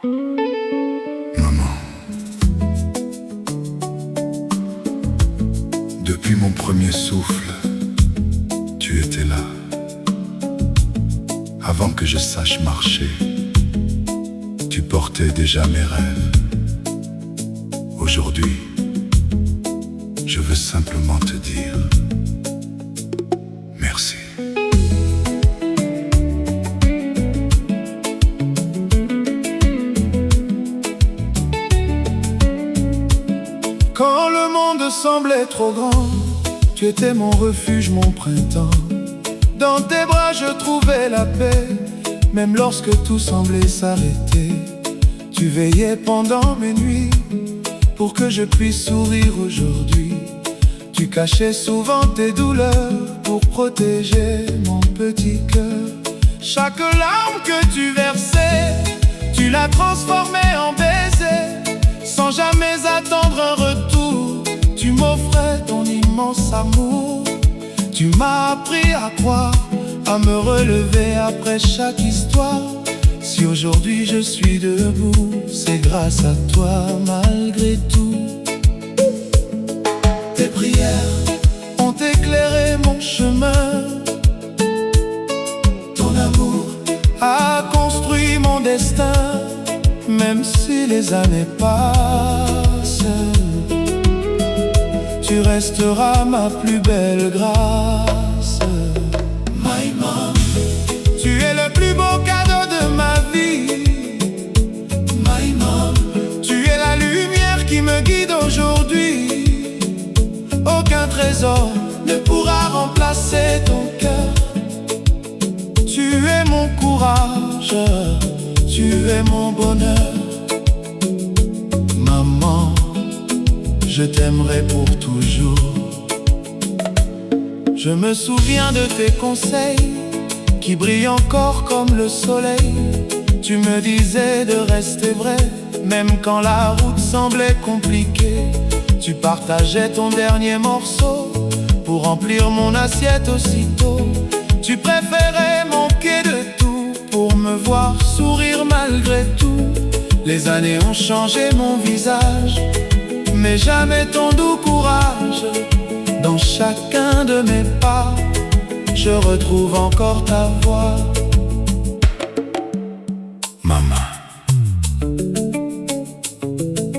Maman, depuis mon premier souffle, tu étais là. Avant que je sache marcher, tu portais déjà mes rêves. Aujourd'hui, je veux simplement te dire merci. Quand le monde semblait trop grand, tu étais mon refuge, mon printemps. Dans tes bras je trouvais la paix, même lorsque tout semblait s'arrêter. Tu veillais pendant mes nuits, pour que je puisse sourire aujourd'hui. Tu cachais souvent tes douleurs, pour protéger mon petit cœur. Chaque larme que tu versais, tu l'as transformée en baiser. Sans jamais attendre un retour, tu m'offrais ton immense amour. Tu m'as appris à croire, à me relever après chaque histoire. Si aujourd'hui je suis debout, c'est grâce à toi malgré tout. Tes prières ont éclairé mon chemin. Ton amour a construit mon destin. Même si les années passent, tu resteras ma plus belle grâce. My mom, tu es le plus beau cadeau de ma vie. My mom, tu es la lumière qui me guide aujourd'hui. Aucun trésor ne pourra remplacer ton cœur. Tu es mon courage, tu es mon bonheur. Maman, je t'aimerai pour toujours. Je me souviens de tes conseils qui brillent encore comme le soleil. Tu me disais de rester vrai, même quand la route semblait compliquée. Tu partageais ton dernier morceau pour remplir mon assiette aussitôt. Tu préférais manquer de tout pour me voir sourire malgré tout. Les années ont changé mon visage, mais jamais ton doux courage. Dans chacun de mes pas, je retrouve encore ta voix. Maman,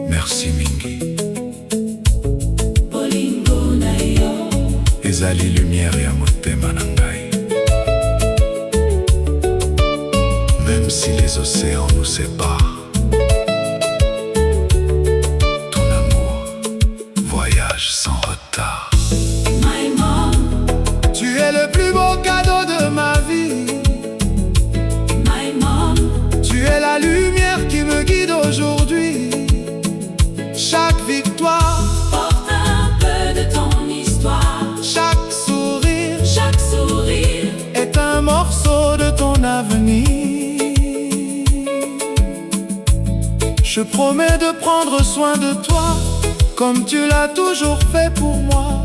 merci Mingi. Ezali lumière ya motema na ngai. Même si les océans nous séparent, ton amour voyage sans retard. My mom, Tu es le plus beau cadeau de ma vie. my mom, Tu es la lumière qui me guide aujourd'hui. Chaque victoire, porte un peu de ton histoire. chaque sourire Chaque sourire est un morceau de ton avenir. Je promets de prendre soin de toi, comme tu l'as toujours fait pour moi.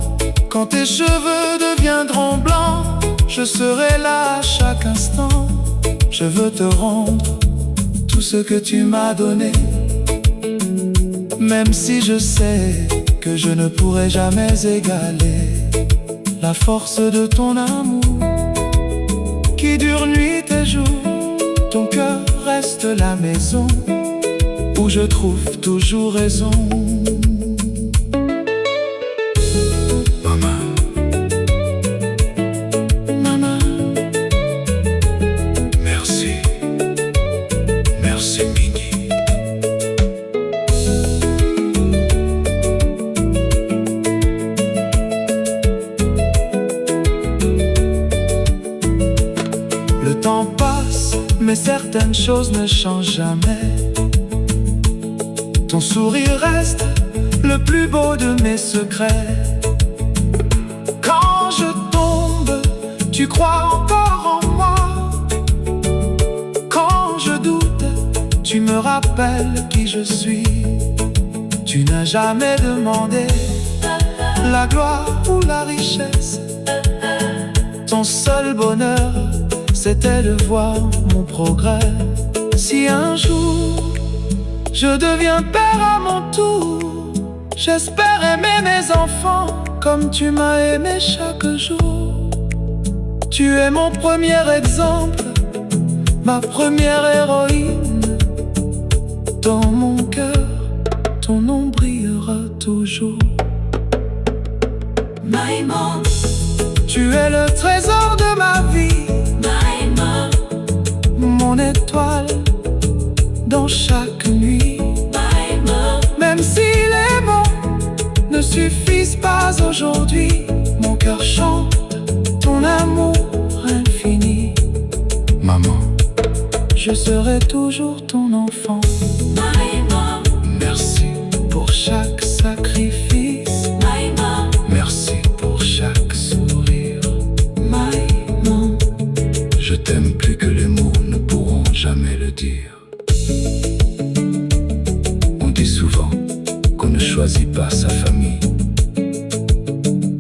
Quand tes cheveux deviendront blancs, je serai là à chaque instant. Je veux te rendre tout ce que tu m'as donné, même si je sais que je ne pourrai jamais égaler la force de ton amour qui dure nuit et jour. Ton cœur reste la maison où je trouve toujours raison. Maman, maman, merci, merci Mingi. Le temps passe, mais certaines choses ne changent jamais. Ton sourire reste le plus beau de mes secrets. Quand je tombe, tu crois encore en moi. Quand je doute, tu me rappelles qui je suis. Tu n'as jamais demandé la gloire ou la richesse. Ton seul bonheur, c'était de voir mon progrès. Si un jour Je deviens père à mon tour. J'espère aimer mes enfants comme tu m'as aimé chaque jour. Tu es mon premier exemple, ma première héroïne. Dans mon cœur, ton nom brillera toujours. My mom, Tu es le trésor de ma vie, my mom, mon étoile dans chaque nuit. my mom, Même si les mots ne suffisent pas aujourd'hui, mon cœur chante ton amour infini. Maman, Je serai toujours ton enfant. my mom, merci, Pour chaque sacrifice, my mom, merci pour chaque sourire. my mom. Je t'aime plus que les mots ne pourront jamais le dire. On dit souvent qu'on ne choisit pas sa famille.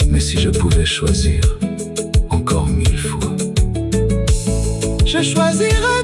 Mais si je pouvais choisir encore 1000 fois, Je choisirai